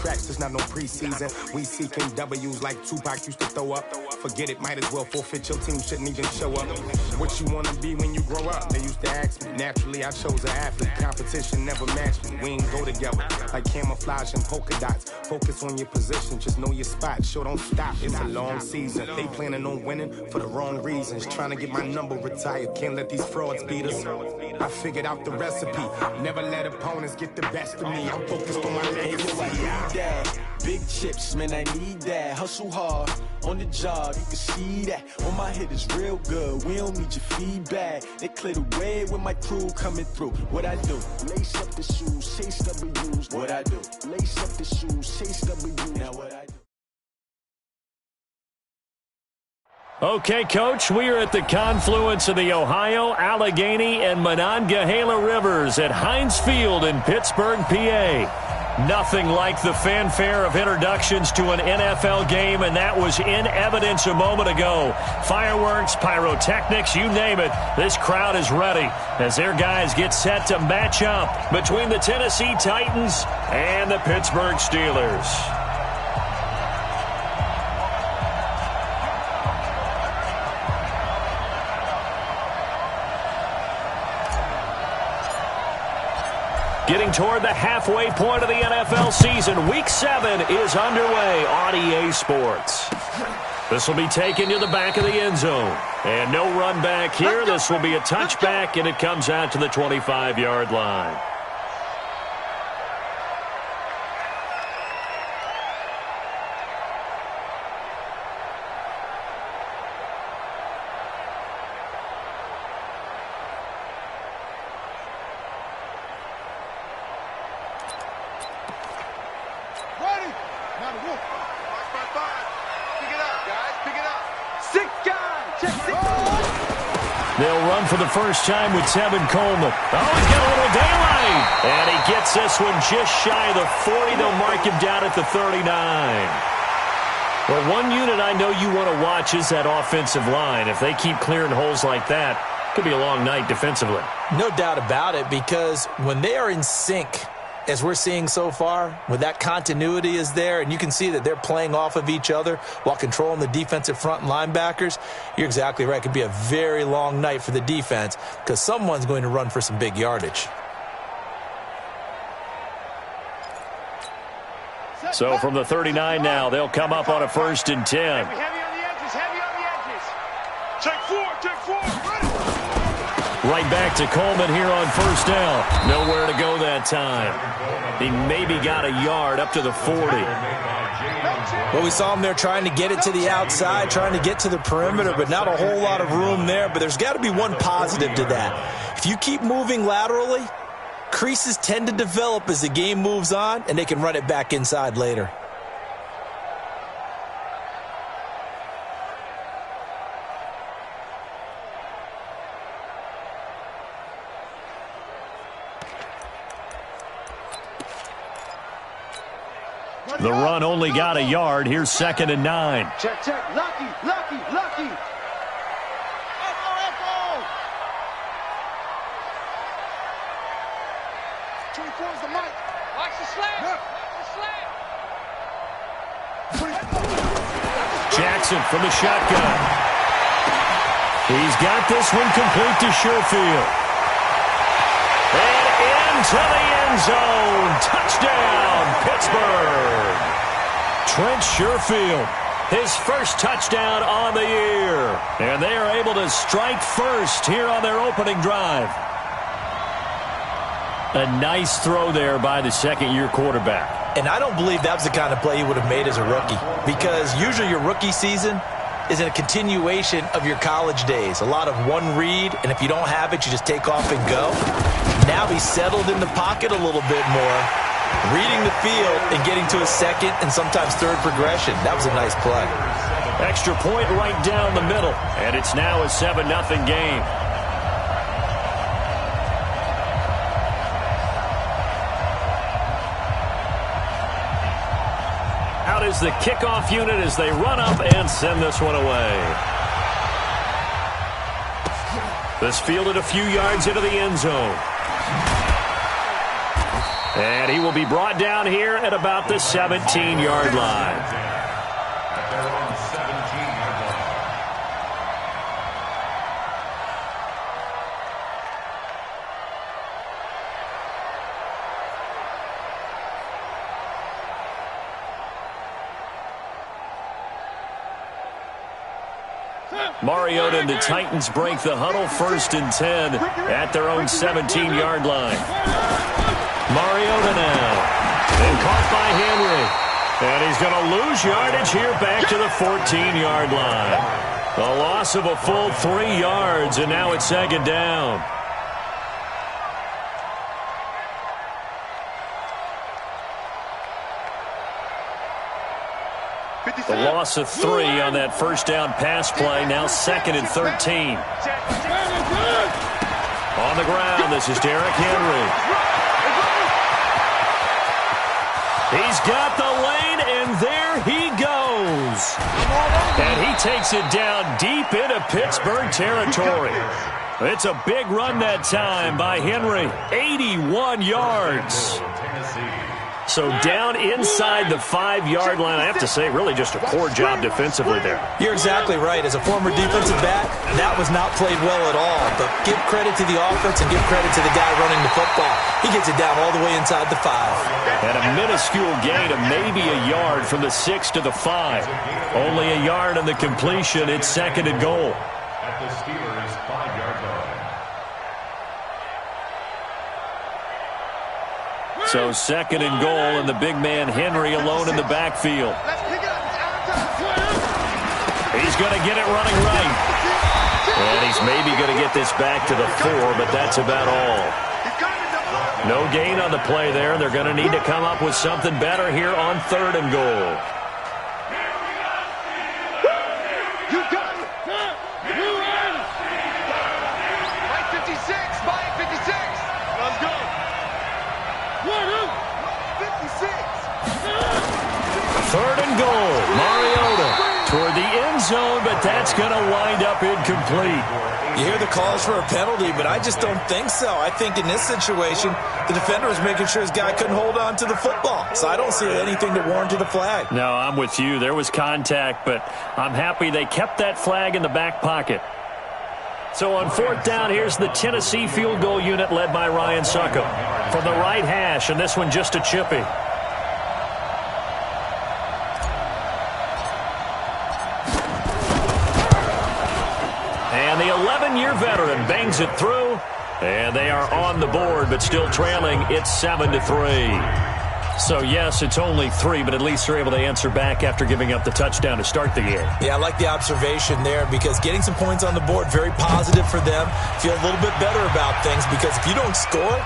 tracks, there's not no preseason. We seeking W's like Tupac used to throw up. Forget it, might as well forfeit. Your team shouldn't even show up. What you wanna be when you grow up? They used to ask me. Naturally, I chose an athlete. Competition never matched me. We ain't go together like camouflage and polka dots. Focus on your position, just know your spot. Sure, don't stop. It's a long season. They planning on winning for the wrong reasons. Trying to get my number retired. Can't let these frauds beat us. I figured out the recipe. Never let opponents get the best of me. I'm focused on my legacy. Big chips, man, I need that. Hustle hard on the job, you can see that. On my head is real good, we don't need your feedback. They clear the way with my crew coming through. What I do? Lace up the shoes, chase W's. What I do? Lace up the shoes, chase W's. Now what I do? Okay, Coach, we are at the confluence of the Ohio, Allegheny, and Monongahela Rivers at Heinz Field in Pittsburgh, PA. Nothing like the fanfare of introductions to an NFL game, and that was in evidence a moment ago. Fireworks, pyrotechnics, you name it. This crowd is ready as their guys get set to match up between the Tennessee Titans and the Pittsburgh Steelers. Getting toward the halfway point of the NFL season, Week 7 is underway on EA Sports. This will be taken to the back of the end zone. And no run back here. This will be a touchback, and it comes out to the 25-yard line. They'll run for the first time with Tevin Coleman. Oh, he's got a little daylight. And he gets this one just shy of the 40. They'll mark him down at the 39. Well, one unit I know you want to watch is that offensive line. If they keep clearing holes like that, it could be a long night defensively. No doubt about it, because when they are in sync, as we're seeing so far, when that continuity is there and you can see that they're playing off of each other while controlling the defensive front and linebackers, you're exactly right. It could be a very long night for the defense because someone's going to run for some big yardage. So from the 39 now, they'll come up on a 1st and 10. Heavy on the edges, heavy on the edges. Take four, ready. Right back to Coleman here on 1st down. Nowhere to go that time. He maybe got a yard up to the 40. Well, we saw him there trying to get it to the outside, trying to get to the perimeter, but not a whole lot of room there. But there's got to be one positive to that. If you keep moving laterally, creases tend to develop as the game moves on, and they can run it back inside later. The run only got a yard. Here's 2nd and 9. Check. Lucky. 24's the mic. Watch the slant. Jackson from the shotgun. He's got this one complete to Sherfield. And into the end zone. Touchdown, Pittsburgh. Trent Sherfield, his first touchdown on the year. And they are able to strike first here on their opening drive. A nice throw there by the second-year quarterback. And I don't believe that was the kind of play he would have made as a rookie, because usually your rookie season is a continuation of your college days. A lot of one read, and if you don't have it, you just take off and go. Now he's settled in the pocket a little bit more, reading the field and getting to a second and sometimes third progression. That was a nice play. Extra point right down the middle, and it's now a 7-0 game. Out is the kickoff unit as they run up and send this one away. This fielded a few yards into the end zone. And he will be brought down here at about the 17-yard line. Mariota and the Titans break the huddle, 1st and 10 at their own 17-yard line. Mariota now. And caught by Henry. And he's going to lose yardage here back to the 14-yard line. A loss of a full 3 yards, and now it's 2nd down. The loss of 3 on that 1st down pass play. Now 2nd and 13. On the ground, this is Derrick Henry. He's got the lane, and there he goes. And he takes it down deep into Pittsburgh territory. It's a big run that time by Henry. 81 yards. So down inside the 5-yard line. I have to say, really just a poor job defensively there. You're exactly right. As a former defensive back, that was not played well at all. But give credit to the offense and give credit to the guy running the football. He gets it down all the way inside the 5. And a minuscule gain of maybe a yard from the 6 to the 5. Only a yard on the completion. It's 2nd and goal. At the Steelers' 5-yard line. So 2nd and goal, and the big man Henry alone in the backfield. He's going to get it running right. And he's maybe going to get this back to the 4, but that's about all. No gain on the play there. They're going to need to come up with something better here on 3rd and goal. Third and goal. Mariota toward the end zone, but that's going to wind up incomplete. You hear the calls for a penalty, but I just don't think so. I think in this situation, the defender was making sure his guy couldn't hold on to the football. So I don't see anything to warrant the flag. No, I'm with you. There was contact, but I'm happy they kept that flag in the back pocket. So on 4th down, here's the Tennessee field goal unit led by Ryan Succop from the right hash, and this one just a chippy. And the 11-year veteran bangs it through, and they are on the board, but still trailing. It's 7-3. So, yes, it's only 3, but at least they're able to answer back after giving up the touchdown to start the game. Yeah, I like the observation there because getting some points on the board, very positive for them. Feel a little bit better about things because if you don't score,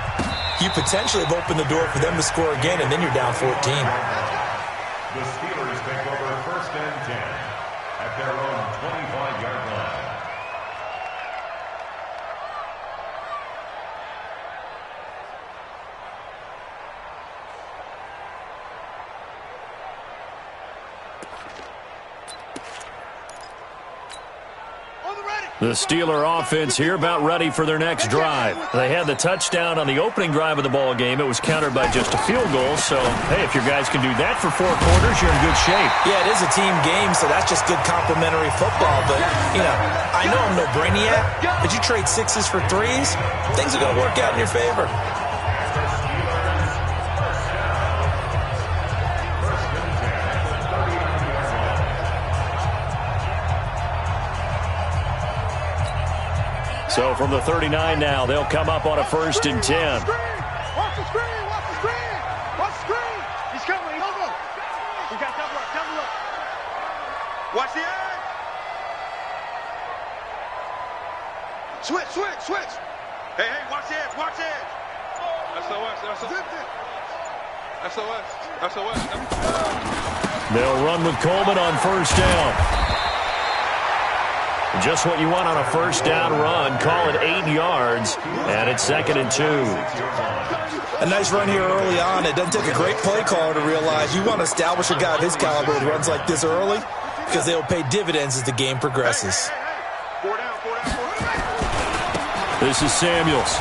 you potentially have opened the door for them to score again, and then you're down 14. The Steelers take over 1st and 10 at their own 25-yard line. The Steeler offense here about ready for their next drive. They had the touchdown on the opening drive of the ball game. It was countered by just a field goal. So, hey, if your guys can do that for 4 quarters, you're in good shape. Yeah, it is a team game, so that's just good complementary football. But, you know, I know I'm no brainiac, but you trade 6s for 3s, things are going to work out in your favor. So from the 39 now, they'll come up on a 1st and 10. Watch the screen! Watch the screen! Watch the screen! He's coming! He's coming! We got double up! Watch the edge! Switch! Hey, watch the edge! SOS! They'll run with Coleman on 1st down. Just what you want on a 1st down run. Call it 8 yards, and it's 2nd and 2. A nice run here early on. It doesn't take a great play caller to realize you want to establish a guy of his caliber who runs like this early because they'll pay dividends as the game progresses. This is Samuels.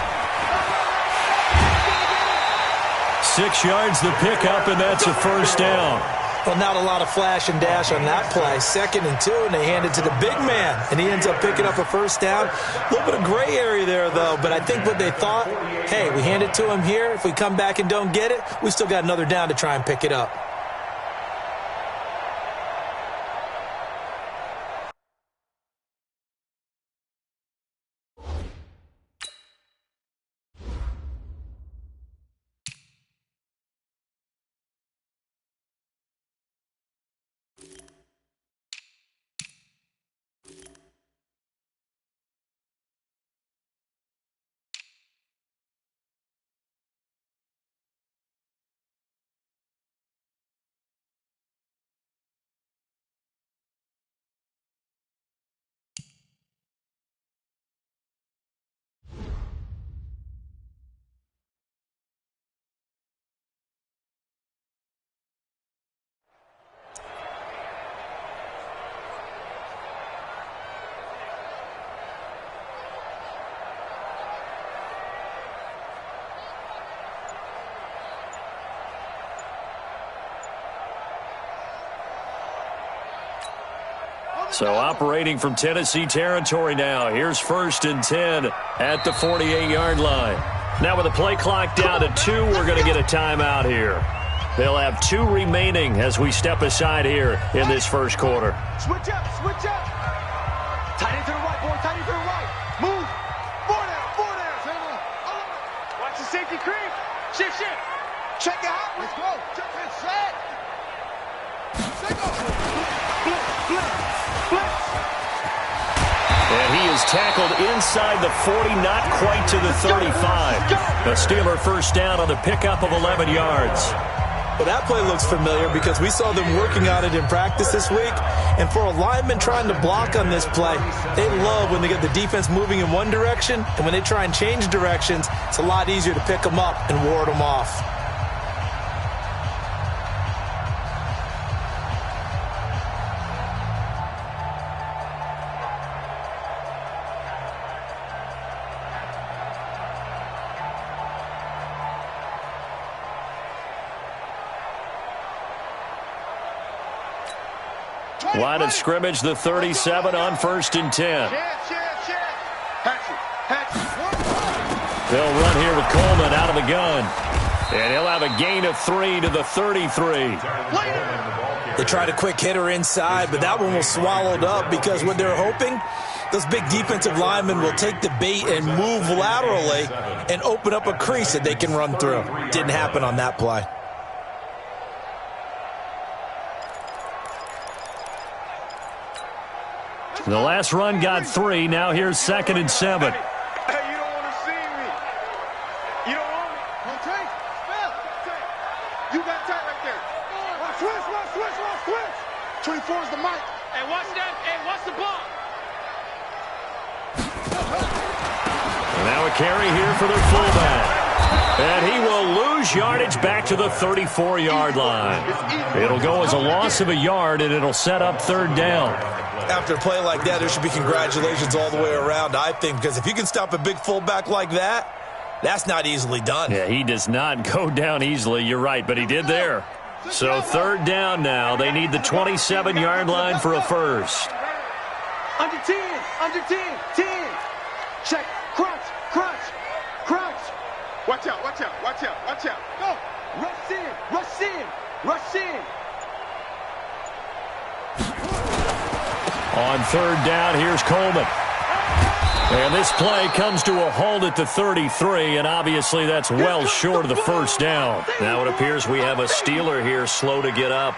6 yards the pickup, and that's a first down. Well, not a lot of flash and dash on that play. 2nd and 2, and they hand it to the big man, and he ends up picking up a first down. A little bit of gray area there, though, but I think what they thought, hey, we hand it to him here. If we come back and don't get it, we still got another down to try and pick it up. So operating from Tennessee territory now. Here's 1st and 10 at the 48-yard line. Now with the play clock down to 2, we're going to get a timeout here. They'll have 2 remaining as we step aside here in this first quarter. Switch up, switch up. Tight end to the right, boy, tight end to the right. Move. 4 down, 4 down. Hang on. Watch the safety creep. Shift. Check it out. Let's go. Check it, set. And he is tackled inside the 40, not quite to the 35. A Steeler first down on the pickup of 11 yards. Well, that play looks familiar because we saw them working on it in practice this week. And for a lineman trying to block on this play, they love when they get the defense moving in one direction. And when they try and change directions, it's a lot easier to pick them up and ward them off. Line of scrimmage, the 37 on 1st and 10. They'll run here with Coleman out of the gun. And he'll have a gain of 3 to the 33. They tried a quick hitter inside, but that one was swallowed up because what they're hoping, those big defensive linemen will take the bait and move laterally and open up a crease that they can run through. Didn't happen on that play. The last run got 3. Now here's 2nd and 7. Hey, you don't want to see me. You don't want me. Okay. Spell. You got tight right there. Switch. 24 is the mic. Hey, watch that. Hey, watch the ball. And now a carry here for their fullback. And he will lose yardage back to the 34-yard line. It'll go as a loss of a yard, and it'll set up 3rd down. After a play like that, there should be congratulations all the way around, I think, because if you can stop a big fullback like that, that's not easily done. Yeah, he does not go down easily. You're right, but he did there. So 3rd down now. They need the 27-yard line for a first. Under 10. Check. Crunch. Watch out. Go. Rush in. On 3rd down, here's Coleman. And this play comes to a halt at the 33, and obviously that's well short of the first down. Now it appears we have a Steeler here slow to get up.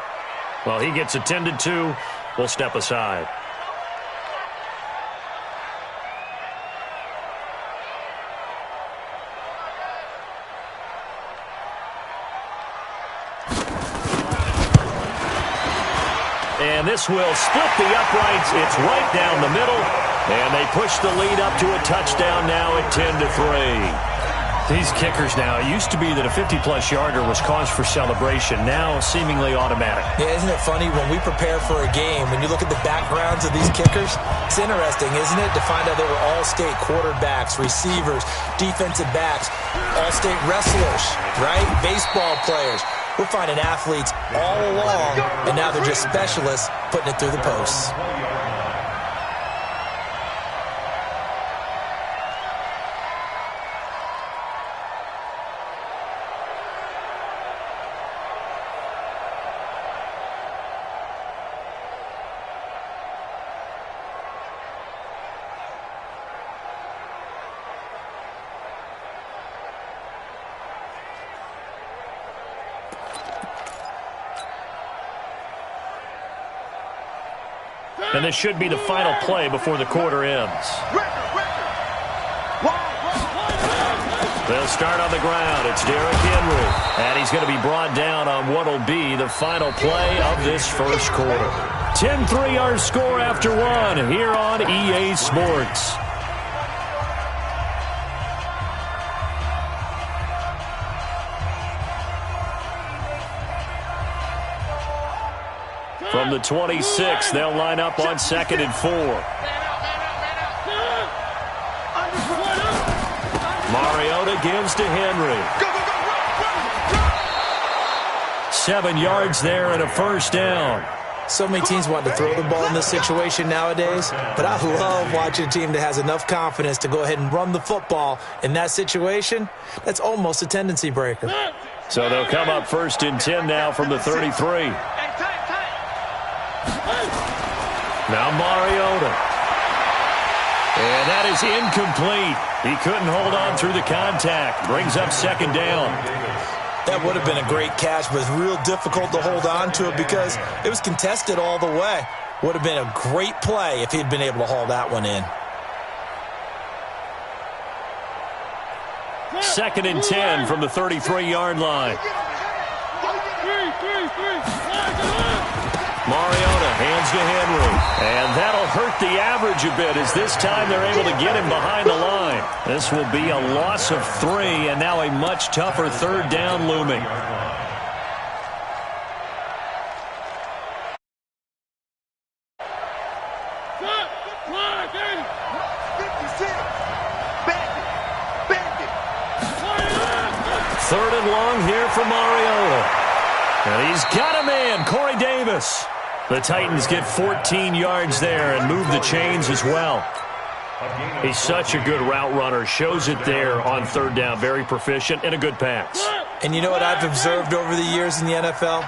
Well, he gets attended to. We'll step aside. And this will split the uprights. It's right down the middle. And they push the lead up to a touchdown now at 10-3. These kickers now, it used to be that a 50-plus yarder was cause for celebration. Now, seemingly automatic. Yeah, isn't it funny when we prepare for a game, when you look at the backgrounds of these kickers, it's interesting, isn't it, to find out they were all-state quarterbacks, receivers, defensive backs, all-state wrestlers, right? Baseball players. We're finding athletes all along, and now they're just specialists putting it through the posts. And this should be the final play before the quarter ends. They'll start on the ground. It's Derrick Henry. And he's going to be brought down on what will be the final play of this first quarter. 10-3 our score after one here on EA Sports. From the 26, they'll line up on 2nd and 4. Mariota gives to Henry. 7 yards there and a first down. So many teams want to throw the ball in this situation nowadays, but I love watching a team that has enough confidence to go ahead and run the football. In that situation, that's almost a tendency breaker. So they'll come up 1st and 10 now from the 33. Now Mariota. And that is incomplete. He couldn't hold on through the contact. Brings up 2nd down. That would have been a great catch, but it's real difficult to hold on to it because it was contested all the way. Would have been a great play if he'd been able to haul that one in. 2nd and 10 from the 33-yard line. Mariota hands to Henry. And that'll hurt the average a bit as this time they're able to get him behind the line. This will be a loss of 3 and now a much tougher 3rd down looming. Third and long here for Mariota. And he's got a man, Corey Davis. The Titans get 14 yards there and move the chains as well. He's such a good route runner. Shows it there on 3rd down. Very proficient and a good pass. And you know what I've observed over the years in the NFL?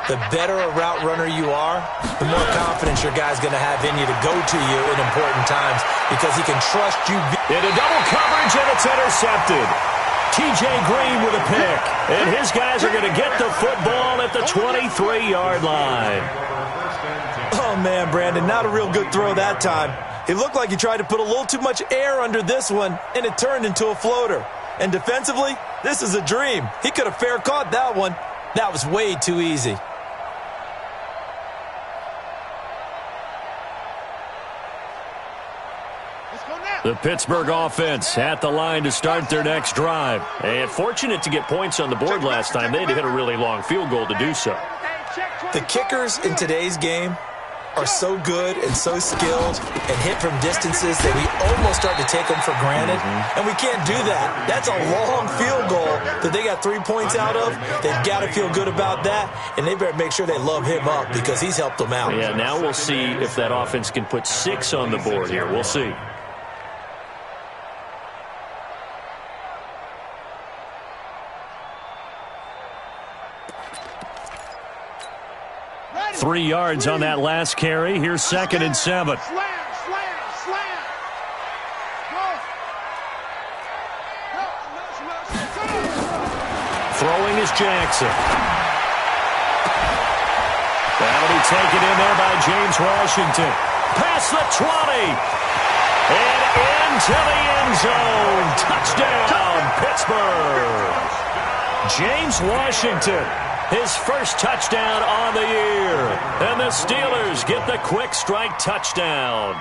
The better a route runner you are, the more confidence your guy's going to have in you to go to you in important times because he can trust you. Into double coverage, and it's intercepted. T.J. Green with a pick. And his guys are going to get the football at the 23-yard line. Oh, man, Brandon, not a real good throw that time. It looked like he tried to put a little too much air under this one, and it turned into a floater. And defensively, this is a dream. He could have fair caught that one. That was way too easy. The Pittsburgh offense at the line to start their next drive. And fortunate to get points on the board last time. They had to hit a really long field goal to do so. The kickers in today's game are so good and so skilled and hit from distances that we almost start to take them for granted. And we can't do that. That's a long field goal that they got 3 points out of. They've got to feel good about that, and they better make sure they love him up because he's helped them out. Yeah, now we'll see if that offense can put 6 on the board here. We'll see. Ready. 3 yards on that last carry. Here's 2nd and 7. Slam. Throwing is Jackson. That'll be taken in there by James Washington. Past the 20. And into the end zone. Touchdown, Pittsburgh. James Washington, his first touchdown on the year. And the Steelers get the quick strike touchdown.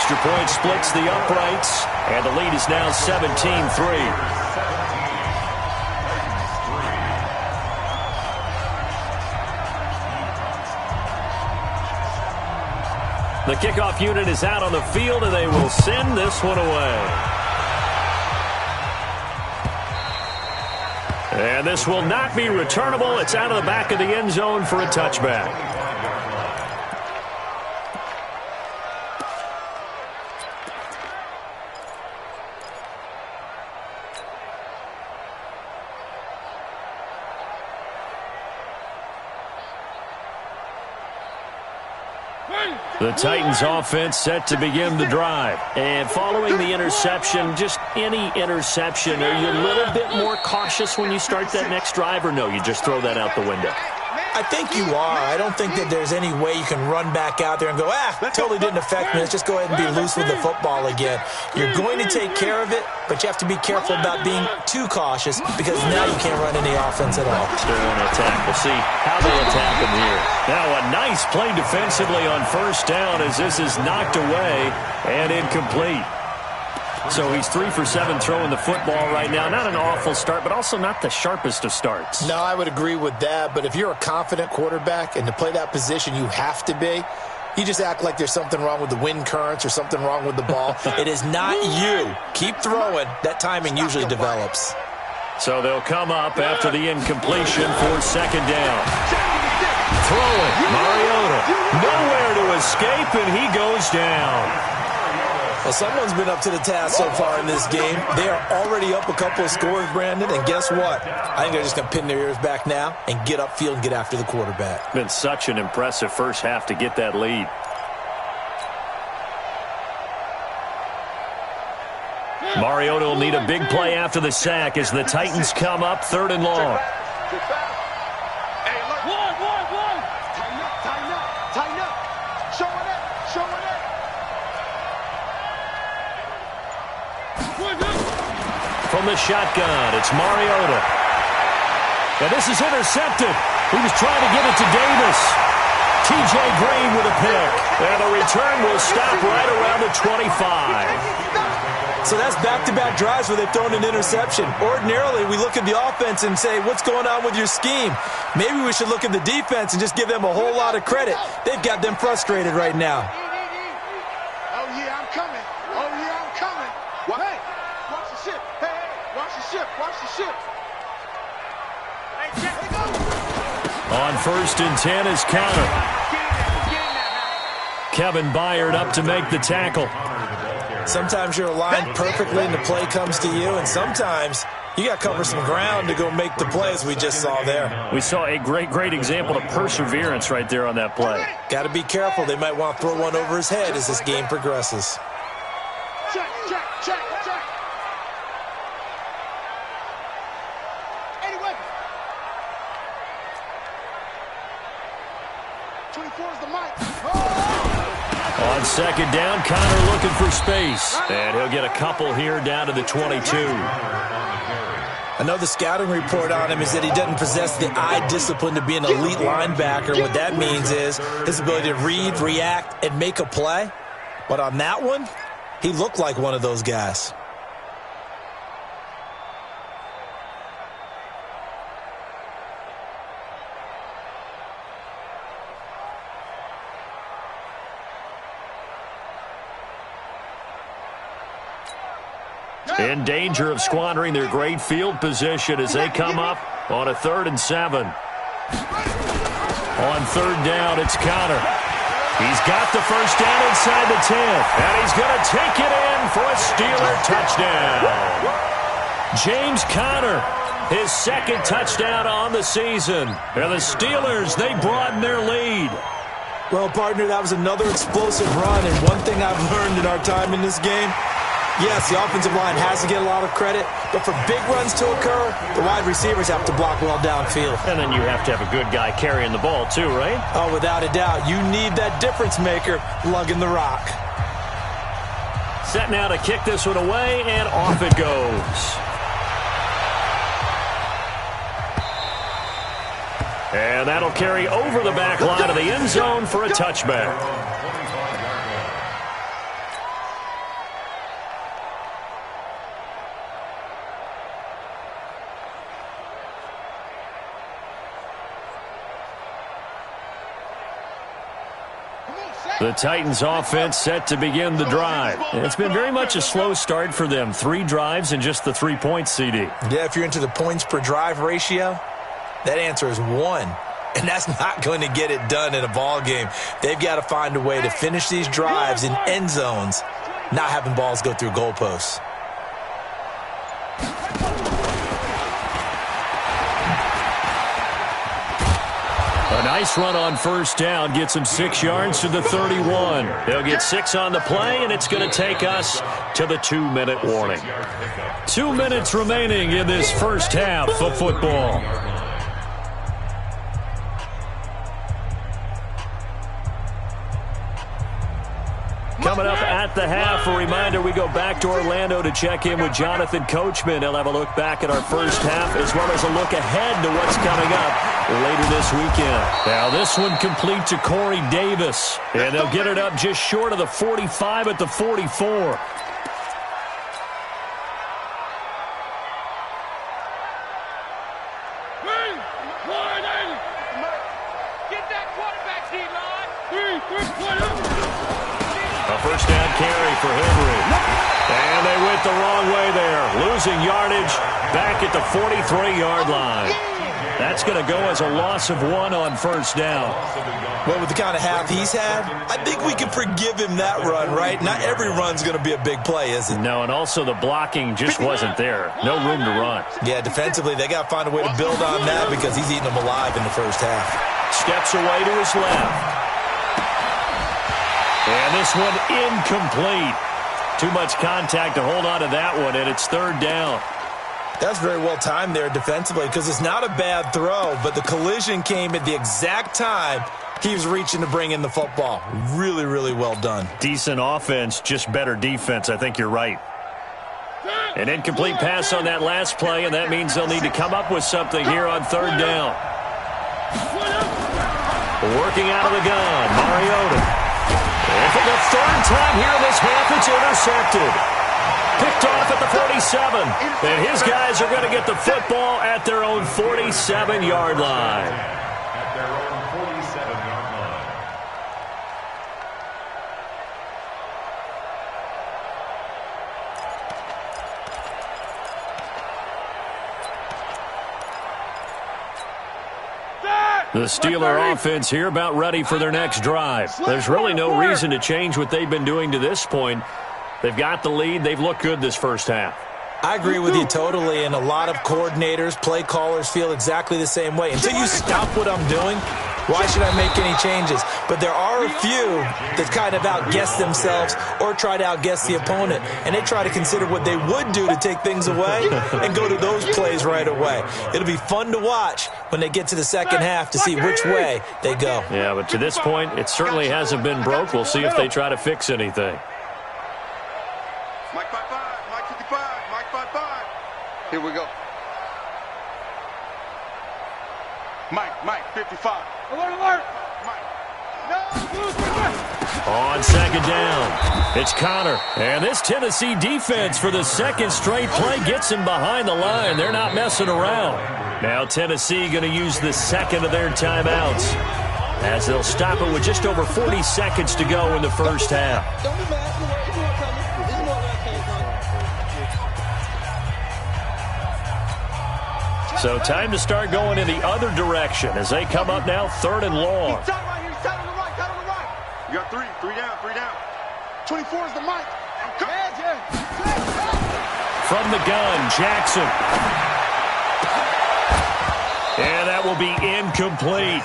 extra point splits the uprights, and the lead is now 17-3. The kickoff unit is out on the field, and they will send this one away. And this will not be returnable. It's out of the back of the end zone for a touchback. The Titans offense set to begin the drive. And following the interception, just any interception, are you a little bit more cautious when you start that next drive, or no, you just throw that out the window? I think you are. I don't think that there's any way you can run back out there and go, totally didn't affect me. Let's just go ahead and be loose with the football again. You're going to take care of it, but you have to be careful about being too cautious because now you can't run any offense at all. Still on attack. We'll see how they attack them here. Now a nice play defensively on first down as this is knocked away and incomplete. So he's 3 for 7 throwing the football right now. Not an awful start, but also not the sharpest of starts. No, I would agree with that. But if you're a confident quarterback and to play that position you have to be, you just act like there's something wrong with the wind currents or something wrong with the ball. It is not you. Keep throwing. That timing usually develops. So they'll come up after the incompletion for second down. Throwing. Mariota. Nowhere to escape, and he goes down. Well, someone's been up to the task so far in this game. They are already up a couple of scores, Brandon, and guess what? I think they're just going to pin their ears back now and get upfield and get after the quarterback. Been such an impressive first half to get that lead. Mariota will need a big play after the sack as the Titans come up 3rd and long. From the shotgun, it's Mariota. And this is intercepted. He was trying to get it to Davis. T.J. Green with a pick. And the return will stop right around the 25. So that's back-to-back drives where they've thrown an interception. Ordinarily, we look at the offense and say, what's going on with your scheme? Maybe we should look at the defense and just give them a whole lot of credit. They've got them frustrated right now. Oh, yeah, I'm coming. Oh, yeah, I'm coming. Hey, watch the ship. Hey, watch the ship. Watch the ship. Hey, check it go. On 1st and 10 is counter. Kevin Byard up to make the tackle. Sometimes you're aligned perfectly and the play comes to you, and sometimes you got to cover some ground to go make the play, as we just saw there. We saw a great example of perseverance right there on that play. Got to be careful. They might want to throw one over his head as this game progresses. Check. Anyway. 24 is the mic. On 2nd down, Connor looking for space. And he'll get a couple here down to the 22. I know the scouting report on him is that he doesn't possess the eye discipline to be an elite linebacker. What that means is his ability to read, react, and make a play. But on that one, he looked like one of those guys. In danger of squandering their great field position as they come up on a 3rd and 7. On 3rd down, it's Connor. He's got the first down inside the 10, and he's going to take it in for a Steeler touchdown. James Conner, his 2nd touchdown on the season. And the Steelers, they broaden their lead. Well, partner, that was another explosive run, and one thing I've learned in our time in this game, yes, the offensive line has to get a lot of credit, but for big runs to occur, the wide receivers have to block well downfield. And then you have to have a good guy carrying the ball too, right? Oh, without a doubt. You need that difference maker lugging the rock. Set now to kick this one away, and off it goes. And that'll carry over the back line of the end zone for a touchback. The Titans offense set to begin the drive. It's been very much a slow start for them. 3 drives and just the 3 points, CD. Yeah, if you're into the points per drive ratio, that answer is 1. And that's not going to get it done in a ball game. They've got to find a way to finish these drives in end zones, not having balls go through goalposts. A nice run on first down gets him 6 yards to the 31. They'll get 6 on the play, and it's going to take us to the 2-minute warning. 2 minutes remaining in this first half of football. Coming up at the half, a reminder, we go back to Orlando to check in with Jonathan Coachman. He'll have a look back at our first half as well as a look ahead to what's coming up later this weekend. Now this one complete to Corey Davis, and they'll get it up just short of the 45 at the 44. First down carry for Henry. And they went the wrong way there. Losing yardage back at the 43-yard line. That's going to go as a loss of 1 on first down. Well, with the kind of half he's had, I think we can forgive him that run, right? Not every run's going to be a big play, is it? No, and also the blocking just wasn't there. No room to run. Yeah, defensively, they got to find a way to build on that because he's eating them alive in the first half. Steps away to his left. And this one incomplete. Too much contact to hold on to that one, and it's third down. That's very well timed there defensively because it's not a bad throw, but the collision came at the exact time he was reaching to bring in the football. Really, really well done. Decent offense, just better defense. I think you're right. An incomplete pass on that last play, and that means they'll need to come up with something here on third down. Working out of the gun, Mariota. And for the third time here in this half, it's intercepted. Picked off at the 47. And his guys are going to get the football at their own 47-yard line. At their own 47-yard line. The Steeler offense here about ready for their next drive. There's really no reason to change what they've been doing to this point. They've got the lead. They've looked good this first half. I agree with you totally, and a lot of coordinators, play callers feel exactly the same way. Until you stop what I'm doing, why should I make any changes? But there are a few that kind of outguess themselves or try to outguess the opponent, and they try to consider what they would do to take things away and go to those plays right away. It'll be fun to watch when they get to the second half to see which way they go. Yeah, but to this point, it certainly hasn't been broke. We'll see if they try to fix anything. Mike 5-5, Mike 55, Mike 5-5. Here we go. Mike 55. Alert. Mike. No. On second down, it's Connor. And this Tennessee defense for the second straight play gets him behind the line. They're not messing around. Now Tennessee going to use the second of their timeouts as they'll stop it with just over 40 seconds to go in the first half. Don't be mad. So time to start going in the other direction as they come up now third and long. He's tight right here. He's tight on the right. Tight on the right. You got three down. 24 is the mic. From the gun, Jackson. And that will be incomplete.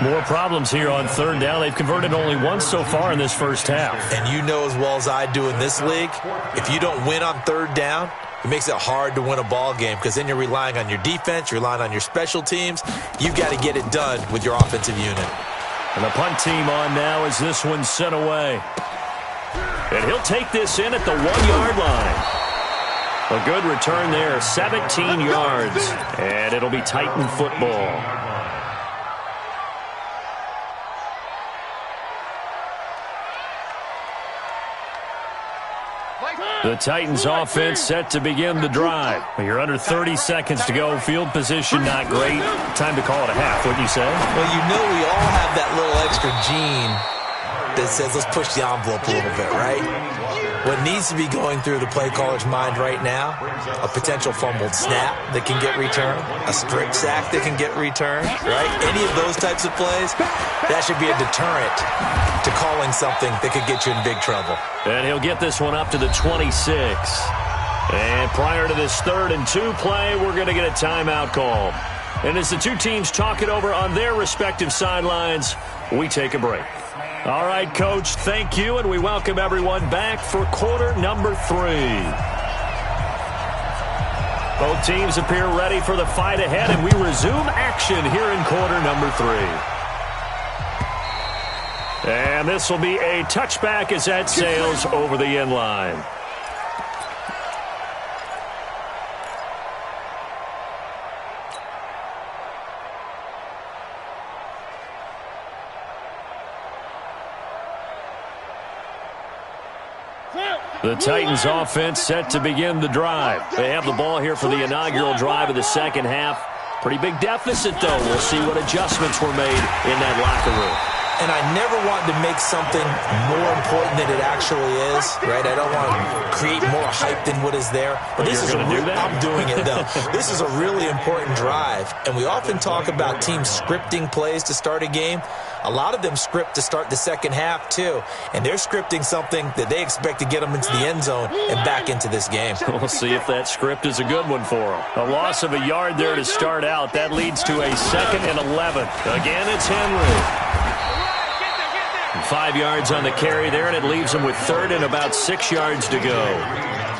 More problems here on third down. They've converted only once so far in this first half. And you know as well as I do in this league, if you don't win on third down, it makes it hard to win a ball game because then you're relying on your defense, you're relying on your special teams. You've got to get it done with your offensive unit. And the punt team on now as this one's sent away. And he'll take this in at the 1-yard line. A good return there, 17 yards. And it'll be Titan football. The Titans offense set to begin the drive. You're under 30 seconds to go. Field position not great. Time to call it a half, wouldn't you say? Well, you know we all have that little extra gene that says let's push the envelope a little bit, right? What needs to be going through the play caller's mind right now, a potential fumbled snap that can get returned, a strip sack that can get returned, right? Any of those types of plays, that should be a deterrent to calling something that could get you in big trouble. And he'll get this one up to the 26. And prior to this 3rd and 2 play, we're going to get a timeout call. And as the two teams talk it over on their respective sidelines, we take a break. All right, Coach, thank you, and we welcome everyone back for quarter number 3. Both teams appear ready for the fight ahead, and we resume action here in quarter number 3. And this will be a touchback as that sails over the end line. The Titans offense set to begin the drive. They have the ball here for the inaugural drive of the second half. Pretty big deficit, though. We'll see what adjustments were made in that locker room. And I never want to make something more important than it actually is, right? I don't want to create more hype than what is there. But this is I'm doing it, though. This is a really important drive. And we often talk about teams scripting plays to start a game. A lot of them script to start the second half, too. And they're scripting something that they expect to get them into the end zone and back into this game. We'll see if that script is a good one for them. A loss of a yard there to start out. That leads to a 2nd and 11. Again, it's Henry. 5 yards on the carry there, and it leaves them with 3rd and about 6 yards to go.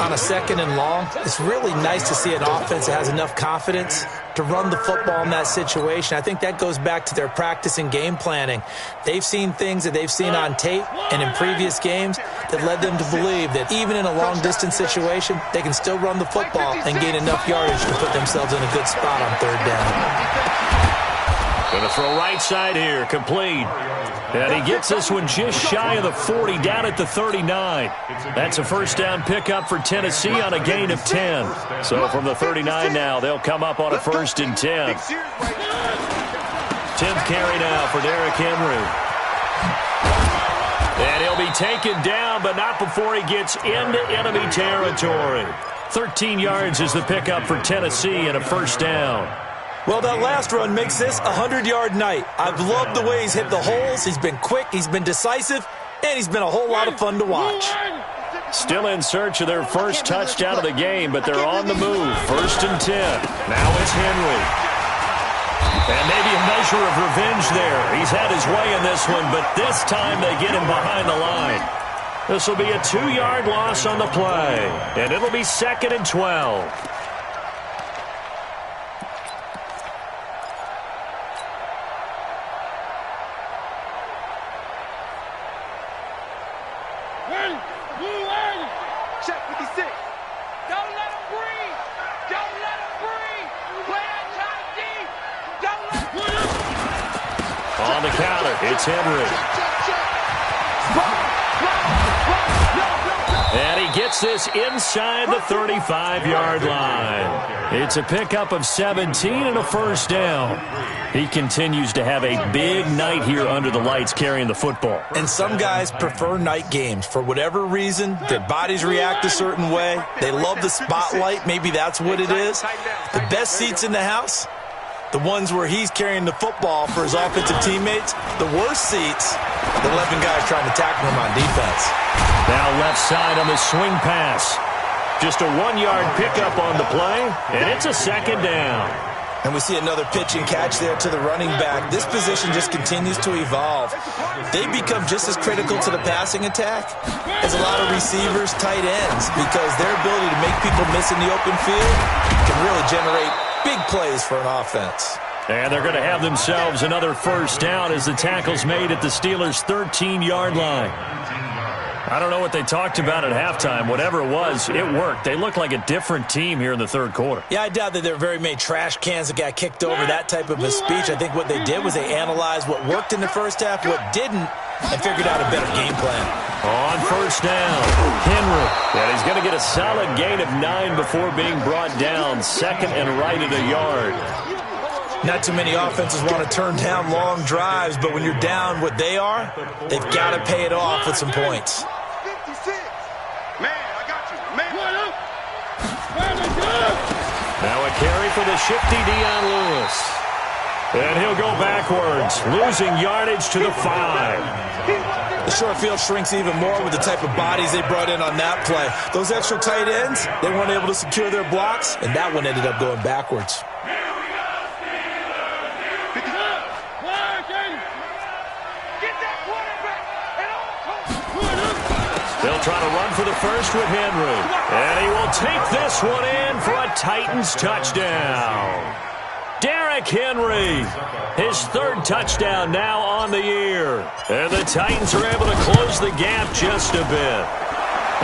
On a 2nd and long, it's really nice to see an offense that has enough confidence to run the football in that situation. I think that goes back to their practice and game planning. They've seen things that they've seen on tape and in previous games that led them to believe that even in a long-distance situation, they can still run the football and gain enough yardage to put themselves in a good spot on 3rd down. Going to throw right side here, complete. And he gets this one just shy of the 40, down at the 39. That's a first down pickup for Tennessee on a gain of 10. So from the 39 now, they'll come up on a 1st and 10. 10th carry now for Derrick Henry. And he'll be taken down, but not before he gets into enemy territory. 13 yards is the pickup for Tennessee and a first down. Well, that last run makes this a 100-yard night. I've loved the way he's hit the holes. He's been quick, he's been decisive, and he's been a whole lot of fun to watch. Still in search of their first touchdown of the game, but they're on the move. 1st and 10. Now it's Henry. And maybe a measure of revenge there. He's had his way in this one, but this time they get him behind the line. This will be a 2-yard loss on the play, and it'll be 2nd and 12. Check 56. Don't let him breathe. Don't let him breathe. Play that time deep. Don't let him breathe. On the counter, it's Henry. And he gets this inside the 35-yard line. It's a pickup of 17 and a first down. He continues to have a big night here under the lights carrying the football. And some guys prefer night games. For whatever reason, their bodies react a certain way. They love the spotlight. Maybe that's what it is. The best seats in the house, the ones where he's carrying the football for his offensive teammates. The worst seats, the 11 guys trying to tackle him on defense. Now left side on the swing pass. Just a 1-yard pickup on the play, and it's a 2nd down. And we see another pitch and catch there to the running back. This position just continues to evolve. They become just as critical to the passing attack as a lot of receivers, tight ends, because their ability to make people miss in the open field can really generate big plays for an offense. And they're going to have themselves another first down as the tackle's made at the Steelers' 13-yard line. I don't know what they talked about at halftime. Whatever it was, it worked. They look like a different team here in the third quarter. Yeah, I doubt that there were very many trash cans that got kicked over, that type of a speech. I think what they did was they analyzed what worked in the first half, what didn't, and figured out a better game plan. On first down, Henry. And he's going to get a solid gain of 9 before being brought down. 2nd and right at a yard. Not too many offenses want to turn down long drives, but when you're down what they are, they've got to pay it off with some points. 56. Man, I got you. Man. Now a carry for the shifty Dion Lewis. And he'll go backwards, losing yardage to the 5. The short field shrinks even more with the type of bodies they brought in on that play. Those extra tight ends, they weren't able to secure their blocks, and that one ended up going backwards. They'll try to run for the first with Henry. And he will take this one in for a Titans touchdown. Derrick Henry, his 3rd touchdown now on the year. And the Titans are able to close the gap just a bit.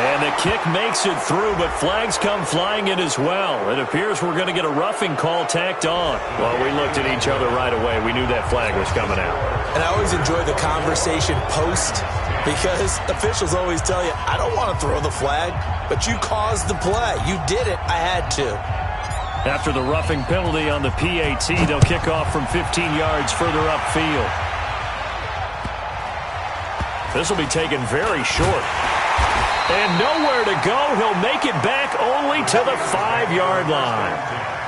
And the kick makes it through, but flags come flying in as well. It appears we're going to get a roughing call tacked on. Well, we looked at each other right away. We knew that flag was coming out. And I always enjoy the conversation post, because officials always tell you, I don't want to throw the flag, but you caused the play. You did it. I had to. After the roughing penalty on the PAT, they'll kick off from 15 yards further upfield. This will be taken very short. And nowhere to go. He'll make it back only to the 5-yard line.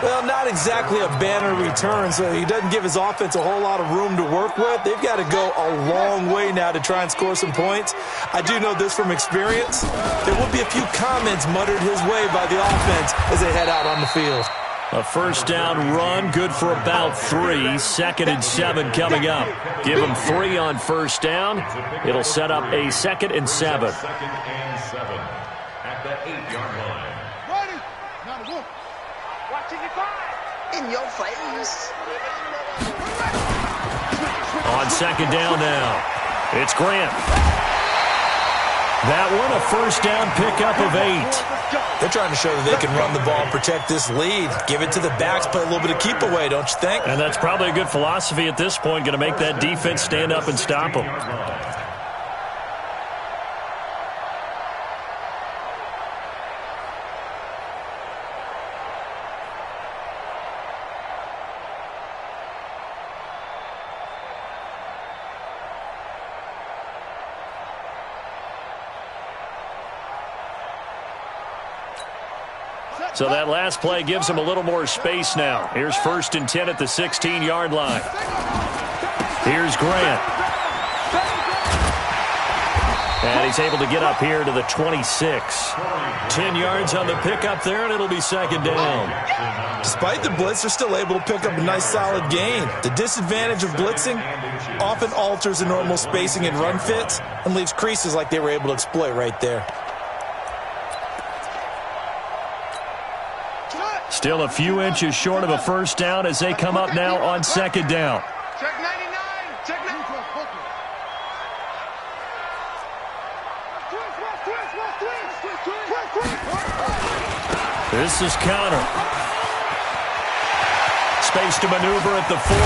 Well, not exactly a banner return, so he doesn't give his offense a whole lot of room to work with. They've got to go a long way now to try and score some points. I do know this from experience. There will be a few comments muttered his way by the offense as they head out on the field. A first down run, good for about 3. 2nd and 7 coming up. Give them 3 on first down. It'll set up a 2nd and 7. 2nd and 7 at the 8-yard line. Ready. Now to work. Watching the fire. In your face. On 2nd down now, it's Grant. That one, a first down pickup of 8. They're trying to show that they can run the ball and protect this lead. Give it to the backs, play a little bit of keep away, don't you think? And that's probably a good philosophy at this point, going to make that defense stand up and stop them. So that last play gives him a little more space now. Here's 1st and 10 at the 16-yard line. Here's Grant. And he's able to get up here to the 26. 10 yards on the pickup there, and it'll be 2nd down. Despite the blitz, they're still able to pick up a nice solid gain. The disadvantage of blitzing often alters the normal spacing and run fits and leaves creases like they were able to exploit right there. Still a few inches short of a first down as they come up now on 2nd down. Check 99. Check 99. This is Connor. Space to maneuver at the 40.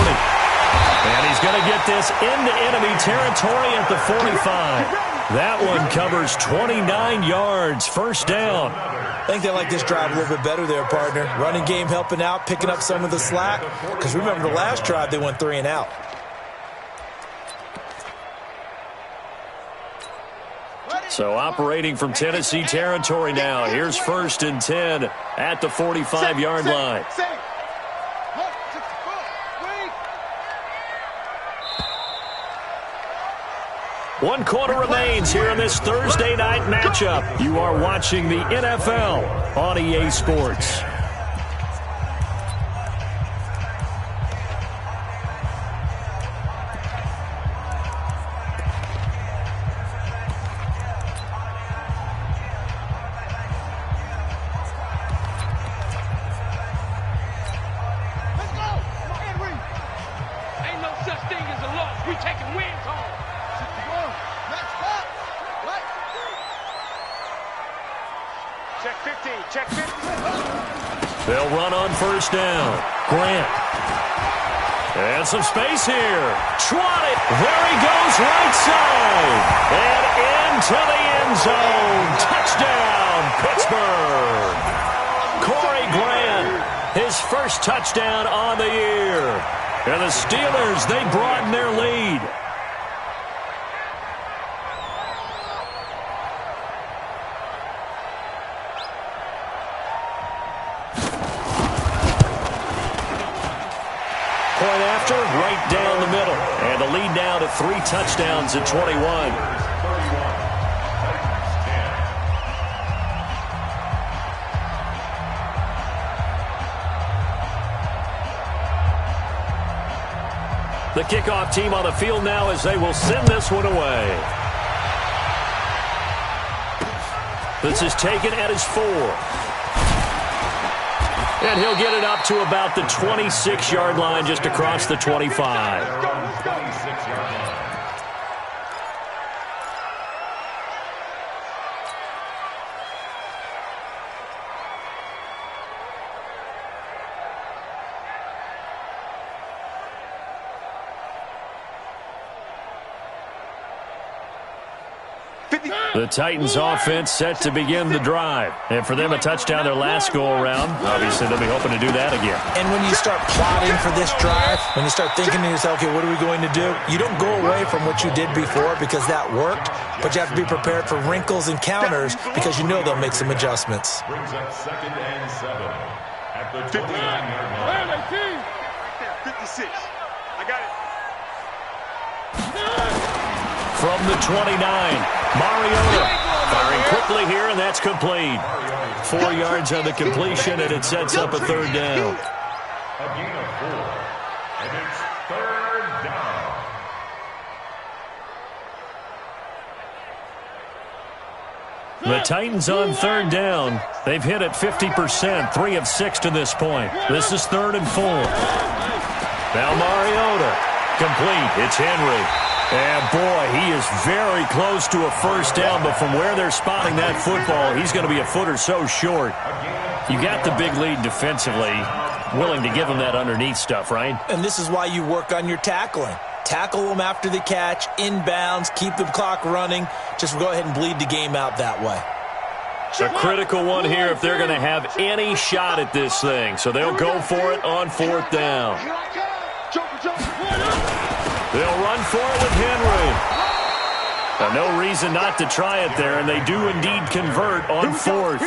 And he's going to get this into enemy territory at the 45. That one covers 29 yards. First down. I think they like this drive a little bit better there, partner. Running game helping out, picking up some of the slack. Because remember the last drive, they went 3 and out. So operating from Tennessee territory now. Here's 1st and 10 at the 45-yard line. One quarter remains here in this Thursday night matchup. You are watching the NFL on EA Sports. Let's go. Henry. Ain't no such thing as a loss. We taking wins home. Check 15. Check 15. They'll run on first down. Grant. And some space here. Trotted. There he goes right side. And into the end zone. Touchdown, Pittsburgh. Corey Grant, his his first touchdown on the year. And the Steelers, they broaden their lead. Point after, right down the middle. And the lead now to 3 touchdowns at 21. The kickoff team on the field now as they will send this one away. This is taken at his 4. And he'll get it up to about the 26-yard line, just across the 25. The Titans offense set to begin the drive. And for them, a touchdown their last go-around. Obviously, they'll be hoping to do that again. And when you start plotting for this drive, when you start thinking to yourself, okay, what are we going to do? You don't go away from what you did before because that worked, but you have to be prepared for wrinkles and counters because you know they'll make some adjustments. Brings up 2nd and 7 at the 29-yard line. 56. I got it. From the 29, Mariota firing quickly here, and that's complete. 4 yards on the completion, and it sets up a 3rd down. A gain of 4, and it's 3rd down. The Titans on 3rd down. They've hit it 50%, 3 of 6 to this point. This is 3rd and 4. Now Mariota, complete. It's Henry. And, boy, he is very close to a 1st down, but from where they're spotting that football, he's going to be a foot or so short. You got the big lead defensively, willing to give him that underneath stuff, right? And this is why you work on your tackling. Tackle them after the catch, inbounds, keep the clock running. Just go ahead and bleed the game out that way. A critical one here if they're going to have any shot at this thing. So they'll go for it on 4th down. They'll run for it with Henry. No reason not to try it there, and they do indeed convert on 4th.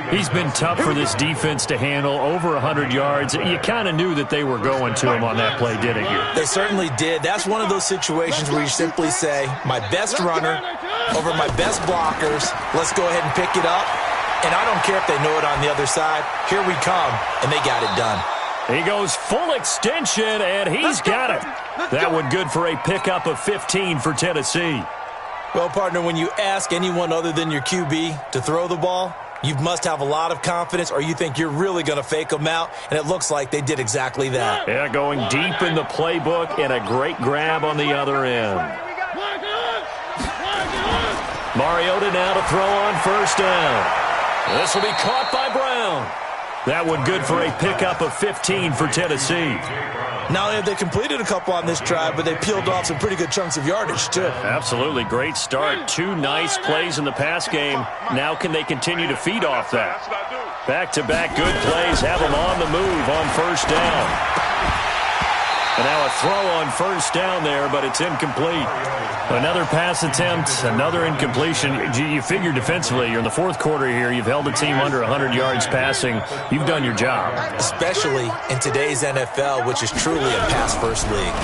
He's been tough for this defense to handle, over 100 yards. You kind of knew that they were going to him on that play, didn't you? They certainly did. That's one of those situations where you simply say, my best runner over my best blockers, let's go ahead and pick it up. And I don't care if they know it on the other side. Here we come, and they got it done. He goes full extension, and he's got it. That one good for a pickup of 15 for Tennessee. Well, partner, when you ask anyone other than your QB to throw the ball, you must have a lot of confidence, or you think you're really going to fake them out, and it looks like they did exactly that. Yeah, going deep in the playbook, and a great grab on the other end. Mariota now to throw on 1st down. This will be caught by Brown. That one good for a pickup of 15 for Tennessee. Not only have they completed a couple on this drive, but they peeled off some pretty good chunks of yardage, too. Absolutely. Great start. 2 nice plays in the pass game. Now can they continue to feed off that? Back-to-back good plays have them on the move on 1st down. And now a throw on 1st down there, but it's incomplete. Another pass attempt, another incompletion. You figure defensively, you're in the 4th quarter here. You've held the team under 100 yards passing. You've done your job. Especially in today's NFL, which is truly a pass-first league.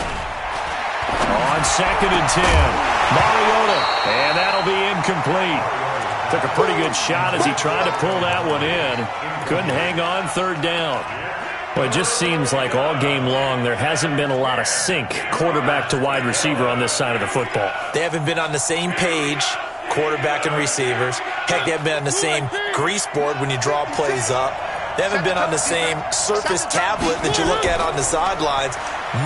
On 2nd and 10, Mariota, and that'll be incomplete. Took a pretty good shot as he tried to pull that one in. Couldn't hang on 3rd down. Well, it just seems like all game long there hasn't been a lot of sync quarterback to wide receiver on this side of the football. They haven't been on the same page, quarterback and receivers. Heck, they haven't been on the same grease board when you draw plays up. They haven't been on the same surface tablet that you look at on the sidelines.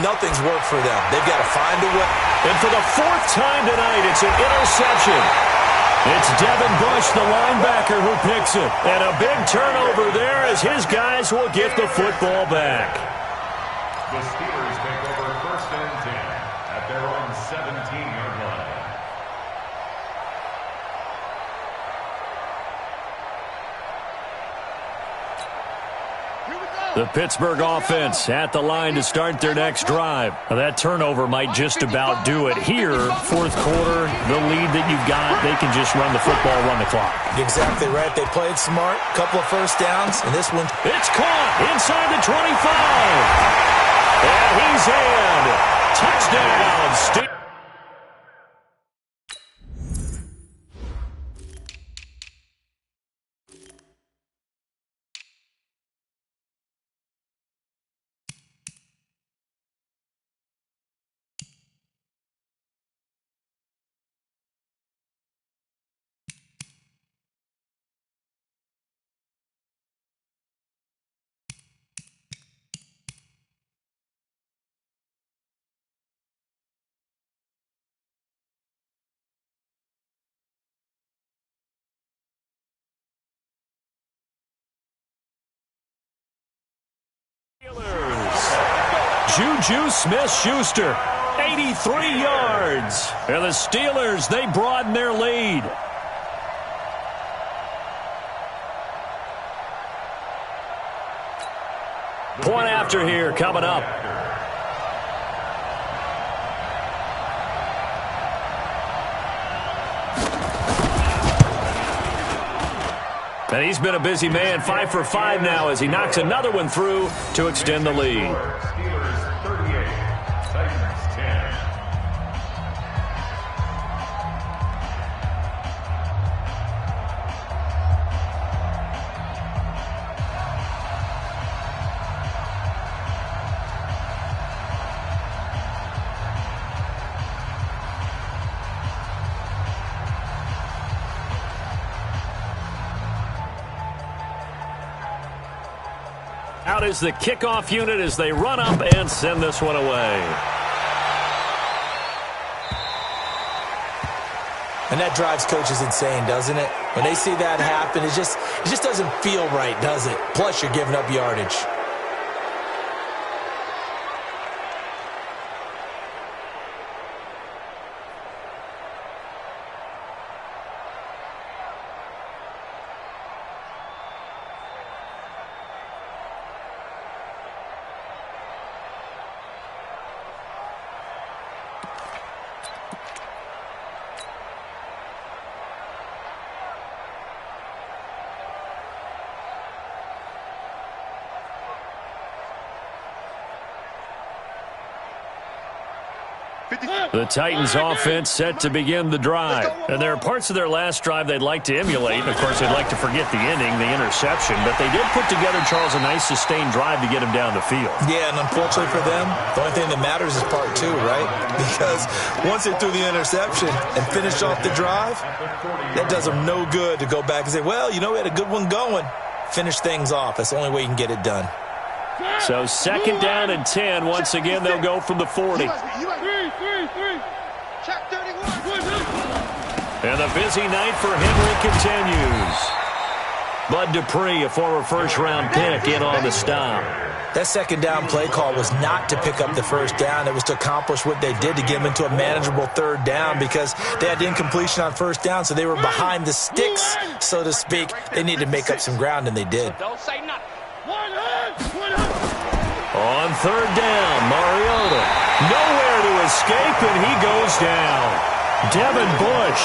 Nothing's worked for them. They've got to find a way. And for the 4th time tonight, it's an interception. It's Devin Bush, the linebacker, who picks it. And a big turnover there as his guys will get the football back. The Steelers take over 1st and 10 at their own 17-yard line. Here we go. The Pittsburgh offense at the line to start their next drive. Now, that turnover might just about do it. Here, fourth quarter, the lead that you've got, they can just run the football, run the clock. Exactly right. They played smart, couple of first downs, and this one. It's caught inside the 25. And he's in. Touchdown. Juju Smith-Schuster, 83 yards. And the Steelers, they broaden their lead. Point after here coming up. And he's been a busy man, 5 for 5 now as he knocks another one through to extend the lead. Steelers 38, Titans 10. Out is the kickoff unit as they run up and send this one away. And that drives coaches insane, doesn't it? When they see that happen, it just doesn't feel right, does it? Plus, you're giving up yardage. The Titans offense set to begin the drive. And there are parts of their last drive they'd like to emulate. And of course, they'd like to forget the ending, the interception. But they did put together, Charles, a nice sustained drive to get him down the field. Yeah, and unfortunately for them, the only thing that matters is part two, right? Because once they threw the interception and finished off the drive, that does them no good to go back and say, well, you know, we had a good one going. Finish things off. That's the only way you can get it done. So second down and 10. Once again, they'll go from the 40. And the busy night for Henry continues. Bud Dupree, a former first-round pick, in on the stop. That second down play call was not to pick up the first down. It was to accomplish what they did to get them into a manageable third down because they had incompletion on first down, so they were behind the sticks, so to speak. They needed to make up some ground, and they did. Don't say nothing. On third down, Mariota. Nowhere to escape, and he goes down. Devin Bush,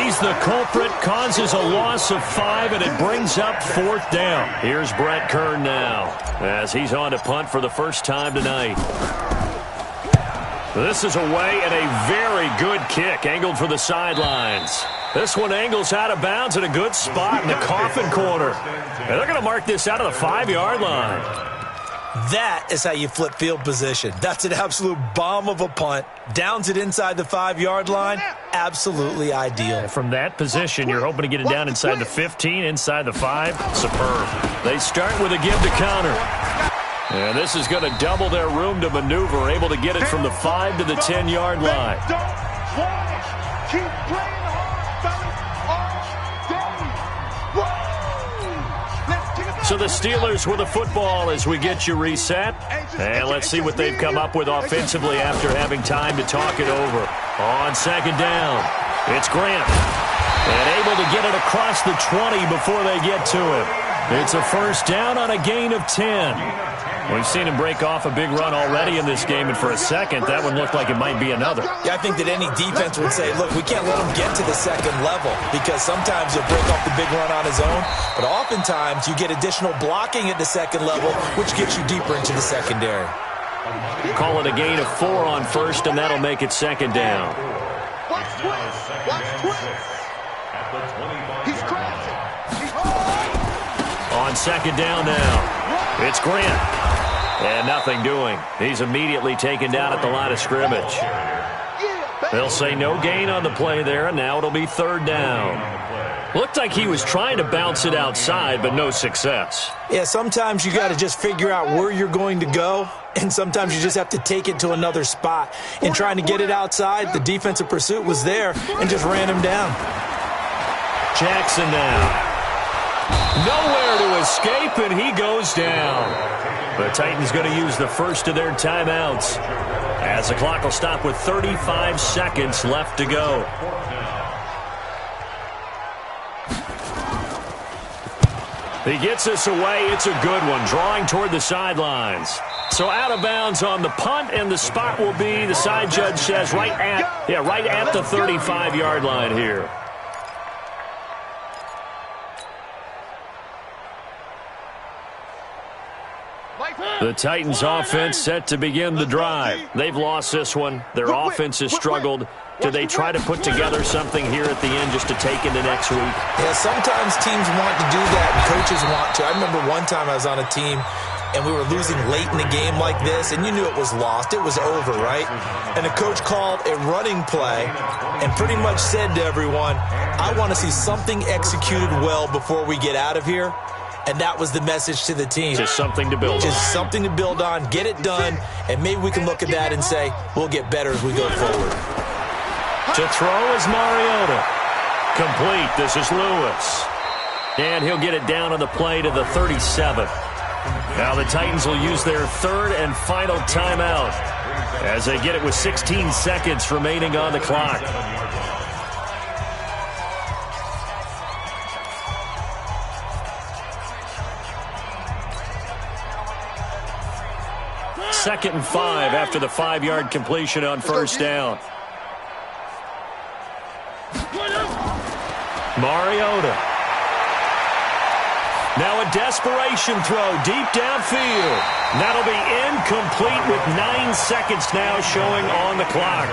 he's the culprit, causes a loss of 5, and it brings up fourth down. Here's Brett Kern now as he's on to punt for the first time tonight. This is away and a very good kick, angled for the sidelines. This one angles out of bounds at a good spot in the coffin corner. And they're going to mark this out of the 5-yard line. That is how you flip field position. That's an absolute bomb of a punt. Downs it inside the 5-yard line. Absolutely ideal. From that position, you're hoping to get it down inside the 15, inside the 5. Superb. They start with a give to counter. And this is going to double their room to maneuver, able to get it from the 5 to the 10-yard line. Keep playing So the Steelers with the football as we get you reset. And let's see what they've come up with offensively after having time to talk it over. On second down, it's Grant. And able to get it across the 20 before they get to him. It's a first down on a gain of 10. We've seen him break off a big run already in this game, and for a second, that one looked like it might be another. Yeah, I think that any defense would say, look, we can't let him get to the second level because sometimes he'll break off the big run on his own, but oftentimes you get additional blocking at the second level, which gets you deeper into the secondary. Call it a gain of 4 on first, and that'll make it second down. Watch twist. Watch twist. He's crashing. On second down now, it's Grant. And nothing doing. He's immediately taken down at the line of scrimmage. They'll say no gain on the play there, and now it'll be third down. Looked like he was trying to bounce it outside, but no success. Yeah, sometimes you got to just figure out where you're going to go, and sometimes you just have to take it to another spot. In trying to get it outside, the defensive pursuit was there and just ran him down. Jackson now. Nowhere to escape, and he goes down. The Titans going to use the first of their timeouts as the clock will stop with 35 seconds left to go. He gets us away. It's a good one, drawing toward the sidelines. So out of bounds on the punt, and the spot will be, the side judge says, right at the 35-yard line here. The Titans offense set to begin the drive. They've lost this one. Their offense has struggled. Do they try to put together something here at the end just to take into next week? Yeah, sometimes teams want to do that and coaches want to. I remember one time I was on a team and we were losing late in the game like this, and you knew it was lost. It was over, right? And the coach called a running play and pretty much said to everyone, I want to see something executed well before we get out of here. And that was the message to the team. Just something to build on. Just something to build on, get it done, and maybe we can look at that and say, we'll get better as we go forward. To throw is Mariota. Complete. This is Lewis. And he'll get it down on the play to the 37. Now the Titans will use their third and final timeout as they get it with 16 seconds remaining on the clock. Second and 5 after the 5-yard completion on first down. Mariota. Now a desperation throw deep downfield. That'll be incomplete with 9 seconds now showing on the clock.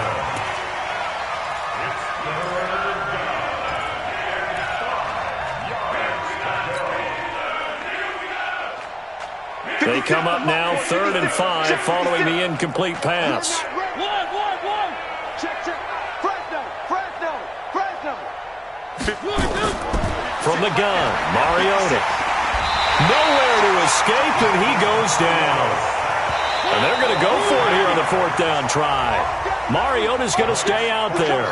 They come up now, 3rd and 5, following the incomplete pass. From the gun, Mariota. Nowhere to escape, and he goes down. And they're going to go for it here on the 4th down try. Mariota's going to stay out there.